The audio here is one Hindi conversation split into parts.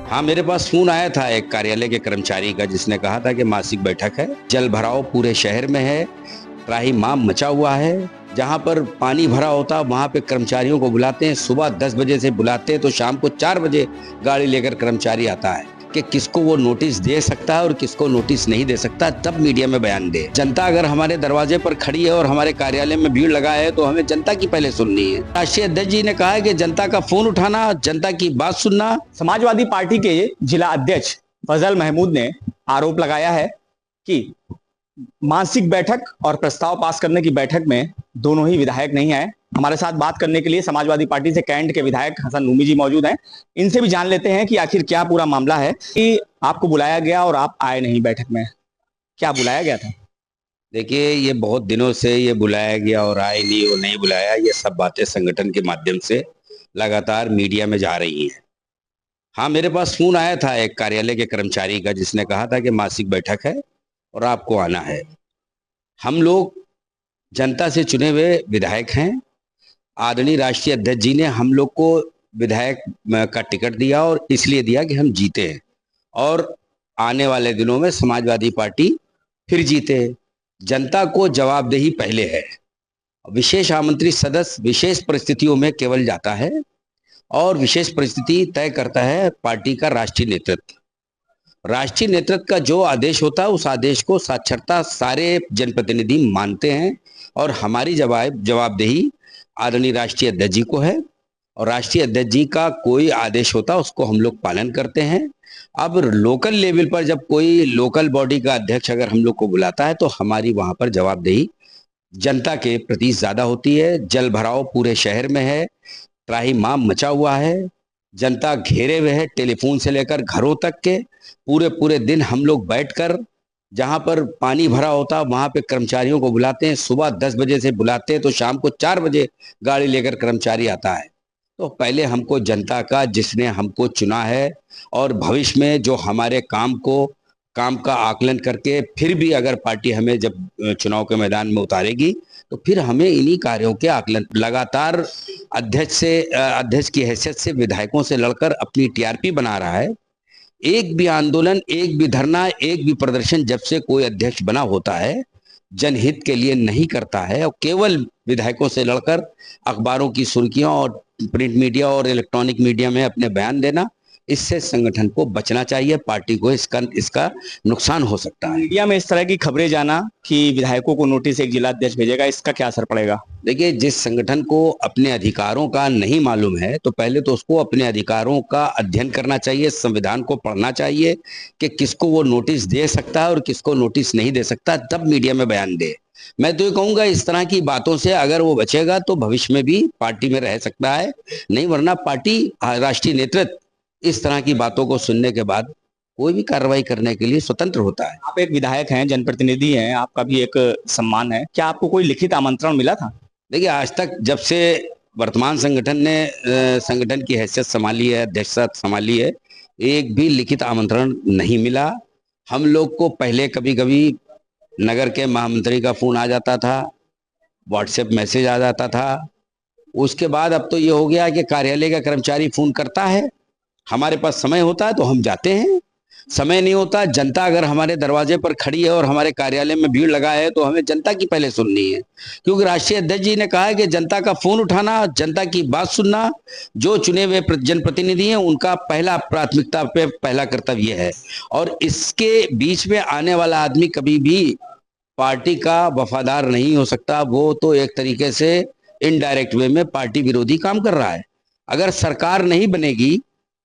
हाँ, मेरे पास फोन आया था एक कार्यालय के कर्मचारी का, जिसने कहा था कि मासिक बैठक है, जल भराव पूरे शहर में है, त्राहिमाम मचा हुआ है। जहां पर पानी भरा होता है वहां पे कर्मचारियों को बुलाते हैं, सुबह 10 बजे से बुलाते हैं तो शाम को 4 बजे गाड़ी लेकर कर्मचारी आता है कि किसको वो नोटिस दे सकता है और किसको नोटिस नहीं दे सकता, तब मीडिया में बयान दे। जनता अगर हमारे दरवाजे पर खड़ी है और हमारे कार्यालय में भीड़ लगा है तो हमें जनता की पहले सुननी है। राष्ट्रीय अध्यक्ष जी ने कहा है कि जनता का फोन उठाना, जनता की बात सुनना। समाजवादी पार्टी के जिला अध्यक्ष फजल महमूद ने आरोप लगाया है कि मासिक बैठक और प्रस्ताव पास करने की बैठक में दोनों ही विधायक नहीं आए। हमारे साथ बात करने के लिए समाजवादी पार्टी से कैंट के विधायक हसन नूमी जी मौजूद हैं। इनसे भी जान लेते हैं कि आखिर क्या पूरा मामला है कि आपको बुलाया गया और आप आए नहीं बैठक में। क्या बुलाया गया था? देखिए, ये बहुत दिनों से ये बुलाया गया और आए नहीं और नहीं बुलाया, ये सब बातें संगठन के माध्यम से लगातार मीडिया में जा रही हैं। हाँ, मेरे पास फोन आया था एक कार्यालय के कर्मचारी का, जिसने कहा था कि मासिक बैठक है और आपको आना है। हम लोग जनता से चुने हुए विधायक हैं। आदरणीय राष्ट्रीय अध्यक्ष जी ने हम लोग को विधायक का टिकट दिया और इसलिए दिया कि हम जीते हैं और आने वाले दिनों में समाजवादी पार्टी फिर जीते। जनता को जवाबदेही पहले है। विशेष आमंत्रित सदस्य विशेष परिस्थितियों में केवल जाता है और विशेष परिस्थिति तय करता है पार्टी का राष्ट्रीय नेतृत्व। राष्ट्रीय नेतृत्व का जो आदेश होता है उस आदेश को साक्षरता सारे जनप्रतिनिधि मानते हैं और हमारी जवाबदेही आदरणीय राष्ट्रीय अध्यक्ष जी को है और राष्ट्रीय अध्यक्ष जी का कोई आदेश होता है उसको हम लोग पालन करते हैं। अब लोकल लेवल पर जब कोई लोकल बॉडी का अध्यक्ष अगर हम लोग को बुलाता है तो हमारी वहां पर जवाबदेही जनता के प्रति ज्यादा होती है। जल भराव पूरे शहर में है, त्राहिमाम मचा हुआ है, जनता घेरे हुए है, टेलीफोन से लेकर घरों तक के। पूरे पूरे दिन हम लोग बैठकर जहां पर पानी भरा होता है वहां पे कर्मचारियों को बुलाते हैं, सुबह 10 बजे से बुलाते हैं तो शाम को 4 बजे गाड़ी लेकर कर्मचारी आता है। तो पहले हमको जनता का, जिसने हमको चुना है और भविष्य में जो हमारे काम का आकलन करके फिर भी अगर पार्टी हमें जब चुनाव के मैदान में उतारेगी तो फिर हमें इन्हीं कार्यों के आकलन लगातार अध्यक्ष की हैसियत से विधायकों से लड़कर अपनी टीआरपी बना रहा है। एक भी आंदोलन, एक भी धरना, एक भी प्रदर्शन जब से कोई अध्यक्ष बना होता है जनहित के लिए नहीं करता है और केवल विधायकों से लड़कर अखबारों की सुर्खियां और प्रिंट मीडिया और इलेक्ट्रॉनिक मीडिया में अपने बयान देना, इससे संगठन को बचना चाहिए। पार्टी को इसका नुकसान हो सकता है। मीडिया में इस तरह की खबरें जाना कि विधायकों को नोटिस एक जिला अध्यक्ष भेजेगा, इसका क्या असर पड़ेगा? देखिए, जिस संगठन को अपने अधिकारों का नहीं मालूम है तो पहले तो उसको अपने अधिकारों का अध्ययन करना चाहिए, संविधान को पढ़ना चाहिए कि किसको वो नोटिस दे सकता है और किसको नोटिस नहीं दे सकता, तब मीडिया में बयान दे। मैं तो ये कहूंगा इस तरह की बातों से अगर वो बचेगा तो भविष्य में भी पार्टी में रह सकता है, नहीं वरना पार्टी, राष्ट्रीय नेतृत्व इस तरह की बातों को सुनने के बाद कोई भी कार्रवाई करने के लिए स्वतंत्र होता है। आप एक विधायक हैं, जनप्रतिनिधि हैं, आपका भी एक सम्मान है। क्या आपको कोई लिखित आमंत्रण मिला था? देखिए, आज तक जब से वर्तमान संगठन ने संगठन की हैसियत संभाली है, अध्यक्षता संभाली है, एक भी लिखित आमंत्रण नहीं मिला। हम लोग को पहले कभी कभी नगर के महामंत्री का फोन आ जाता था, व्हाट्सएप मैसेज आ जाता था। उसके बाद अब तो ये हो गया कि कार्यालय का कर्मचारी फोन करता है, हमारे पास समय होता है तो हम जाते हैं, समय नहीं होता। जनता अगर हमारे दरवाजे पर खड़ी है और हमारे कार्यालय में भीड़ लगा है तो हमें जनता की पहले सुननी है, क्योंकि राष्ट्रीय अध्यक्ष जी ने कहा है कि जनता का फोन उठाना, जनता की बात सुनना। जो चुने हुए जनप्रतिनिधि हैं उनका पहला प्राथमिकता पे पहला कर्तव्य है और इसके बीच में आने वाला आदमी कभी भी पार्टी का वफादार नहीं हो सकता। वो तो एक तरीके से इनडायरेक्ट वे में पार्टी विरोधी काम कर रहा है। अगर सरकार नहीं बनेगी,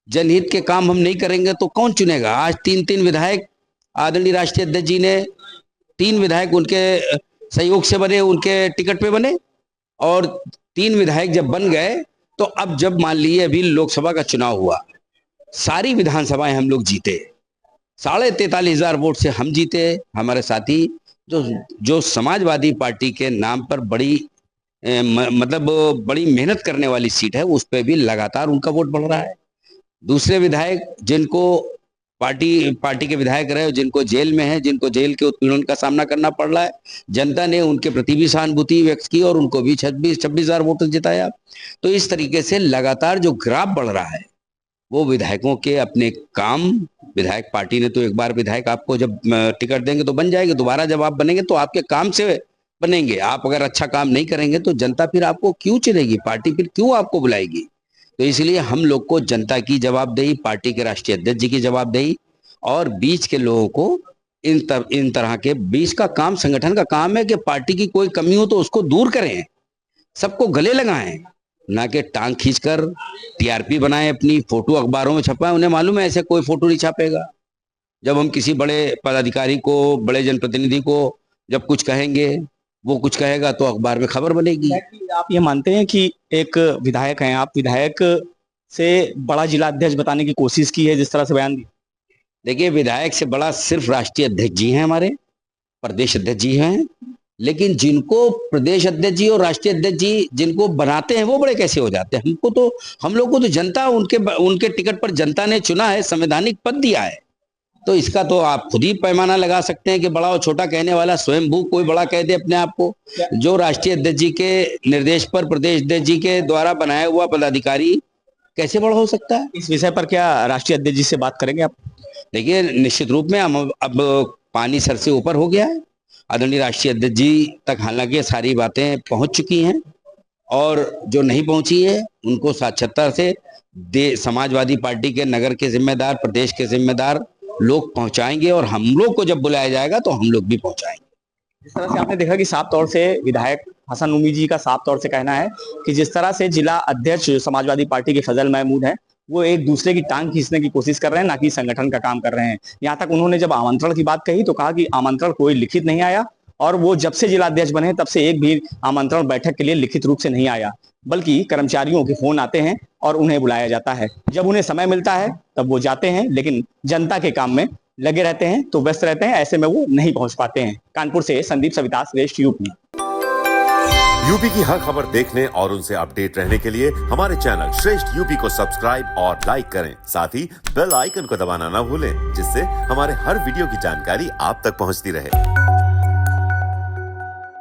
जनहित के काम हम नहीं करेंगे तो कौन चुनेगा? आज 3 विधायक आदरणीय राष्ट्रीय अध्यक्ष जी ने 3 विधायक उनके सहयोग से बने, उनके टिकट पे बने और 3 विधायक जब बन गए तो अब जब मान लीजिए अभी लोकसभा का चुनाव हुआ, सारी विधानसभाएं हम लोग जीते, 43,500 वोट से हम जीते। हमारे साथी जो समाजवादी पार्टी के नाम पर मतलब बड़ी मेहनत करने वाली सीट है, उस पर भी लगातार उनका वोट बढ़ रहा है। दूसरे विधायक जिनको पार्टी के विधायक रहे, जिनको जेल में है, जिनको जेल के उत्पीड़न का सामना करना पड़ रहा है, जनता ने उनके प्रति भी सहानुभूति व्यक्त की और उनको भी 26,000 वोट जिताया। तो इस तरीके से लगातार जो ग्राफ बढ़ रहा है वो विधायकों के अपने काम, विधायक पार्टी ने तो एक बार विधायक आपको जब टिकट देंगे तो बन जाएंगे, दोबारा जब आप बनेंगे तो आपके काम से बनेंगे। आप अगर अच्छा काम नहीं करेंगे तो जनता फिर आपको क्यों चुनेगी, पार्टी फिर क्यों आपको बुलाएगी। तो इसलिए हम लोग को जनता की जवाबदेही, पार्टी के राष्ट्रीय अध्यक्ष जी की जवाबदेही और बीच के लोगों को इन तरह के बीच का काम, संगठन का काम है कि पार्टी की कोई कमी हो तो उसको दूर करें, सबको गले लगाएं, ना कि टांग खींचकर टीआरपी बनाएं, अपनी फोटो अखबारों में छपाएं। उन्हें मालूम है ऐसे कोई फोटो नहीं छापेगा। जब हम किसी बड़े पदाधिकारी को, बड़े जनप्रतिनिधि को जब कुछ कहेंगे, वो कुछ कहेगा तो अखबार में खबर बनेगी। आप ये मानते हैं कि एक विधायक हैं आप, विधायक से बड़ा जिला अध्यक्ष बताने की कोशिश की है जिस तरह से बयान दिया? देखिए, विधायक से बड़ा सिर्फ राष्ट्रीय अध्यक्ष जी हैं, हमारे प्रदेश अध्यक्ष जी हैं, लेकिन जिनको प्रदेश अध्यक्ष जी और राष्ट्रीय अध्यक्ष जी जिनको बनाते हैं वो बड़े कैसे हो जाते हैं। हम लोग को तो जनता उनके टिकट पर जनता ने चुना है, संवैधानिक पद दिया है। तो इसका तो आप खुद ही पैमाना लगा सकते हैं कि बड़ा और छोटा कहने वाला स्वयंभू कोई बड़ा कह दे अपने आप को। जो राष्ट्रीय अध्यक्ष जी के निर्देश पर प्रदेश अध्यक्ष जी के द्वारा बनाया हुआ पदाधिकारी कैसे बड़ा हो सकता है। इस विषय पर क्या राष्ट्रीय अध्यक्ष जी से बात करेंगे आप? देखिए, निश्चित रूप में हम अब पानी सर से ऊपर हो गया है। आदरणीय राष्ट्रीय अध्यक्ष जी तक हालांकि सारी बातें पहुंच चुकी हैं और जो नहीं पहुंची है उनको साक्षात्कार से समाजवादी पार्टी के नगर के जिम्मेदार, प्रदेश के जिम्मेदार लोग पहुंचाएंगे और हम लोग को जब बुलाया जाएगा तो हम लोग भी पहुंचाएंगे। जिस तरह से आपने देखा कि साफ तौर से विधायक हसन उम्मी जी का साफ तौर से कहना है कि जिस तरह से जिला अध्यक्ष समाजवादी पार्टी के फजल महमूद हैं, वो एक दूसरे की टांग खींचने की कोशिश कर रहे हैं, ना कि संगठन का काम कर रहे हैं। यहाँ तक उन्होंने जब आमंत्रण की बात कही तो कहा कि आमंत्रण कोई लिखित नहीं आया और वो जब से जिला अध्यक्ष बने तब से एक भी आमंत्रण बैठक के लिए लिखित रूप से नहीं आया, बल्कि कर्मचारियों के फोन आते हैं और उन्हें बुलाया जाता है। जब उन्हें समय मिलता है तब वो जाते हैं, लेकिन जनता के काम में लगे रहते हैं, तो व्यस्त रहते हैं, ऐसे में वो नहीं पहुंच पाते हैं। कानपुर से संदीप सविता, श्रेष्ठ यूपी। यूपी की हर खबर देखने और उनसे अपडेट रहने के लिए हमारे चैनल श्रेष्ठ यूपी को सब्सक्राइब और लाइक करें। साथ ही बेल आइकन को दबाना ना भूलें, जिससे हमारे हर वीडियो की जानकारी आप तक पहुंचती रहे।